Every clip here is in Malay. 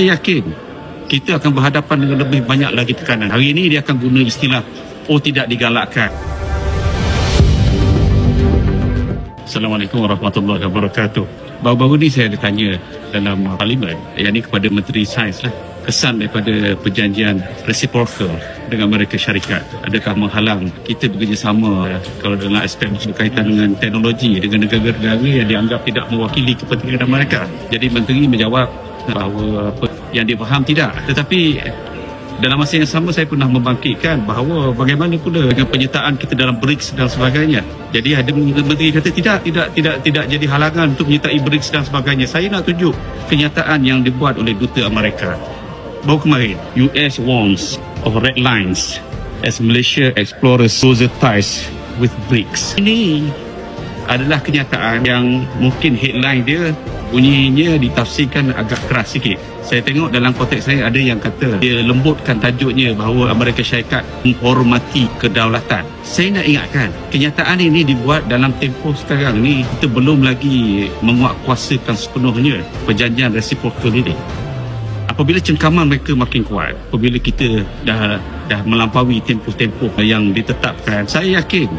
Saya yakin kita akan berhadapan dengan lebih banyak lagi tekanan. Hari ini dia akan guna istilah tidak digalakkan. Assalamualaikum warahmatullahi wabarakatuh. Baru-baru ni saya ditanya dalam parlimen, yang ini kepada Menteri Sains lah, kesan daripada perjanjian reciprocal dengan Amerika Syarikat. Adakah menghalang kita bekerjasama kalau dalam aspek berkaitan dengan teknologi dengan negara-negara yang dianggap tidak mewakili kepentingan mereka? Jadi Menteri menjawab bahawa yang difaham tidak. Tetapi dalam masa yang sama saya pernah membangkitkan bahawa bagaimana pula dengan penyertaan kita dalam BRICS dan sebagainya. Jadi ada menteri kata tidak jadi halangan untuk menyertai BRICS dan sebagainya. Saya nak tunjuk kenyataan yang dibuat oleh Duta Amerika. Baru kemarin, US warns of red lines as Malaysia explores closer ties with BRICS. Ini adalah kenyataan yang mungkin headline dia bunyinya ditafsirkan agak keras sikit. Saya tengok dalam konteks saya ada yang kata dia lembutkan tajuknya bahawa Amerika Syarikat menghormati kedaulatan. Saya nak ingatkan, kenyataan ini dibuat dalam tempoh sekarang ni kita belum lagi menguatkuasakan sepenuhnya perjanjian reciprocal ini. Apabila cengkaman mereka makin kuat, apabila kita dah melampaui tempoh-tempoh yang ditetapkan, saya yakin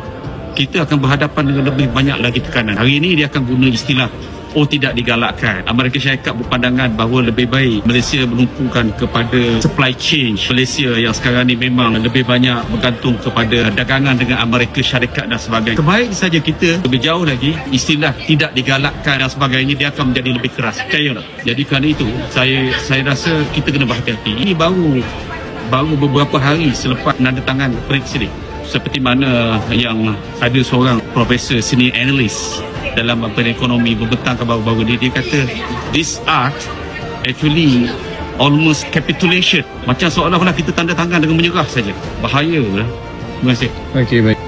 kita akan berhadapan dengan lebih banyak lagi tekanan. Hari ini dia akan guna istilah tidak digalakkan. Amerika Syarikat berpandangan bahawa lebih baik Malaysia menumpukan kepada supply chain Malaysia yang sekarang ni memang lebih banyak bergantung kepada dagangan dengan Amerika Syarikat dan sebagainya. Kebaik saja kita lebih jauh lagi istilah tidak digalakkan dan sebagainya dia akan menjadi lebih keras. Percayalah. Jadi kerana itu saya rasa kita kena berhati-hati. Ini baru beberapa hari selepas penandatangan BRICS ini. Seperti mana yang ada seorang profesor senior analis dalam ekonomi berbentang baru-baru ni, dia kata this art actually almost capitulation, macam seolah-olah kita tanda tangan dengan menyerah saja. Bahaya lah. Terima kasih. Okey, baik.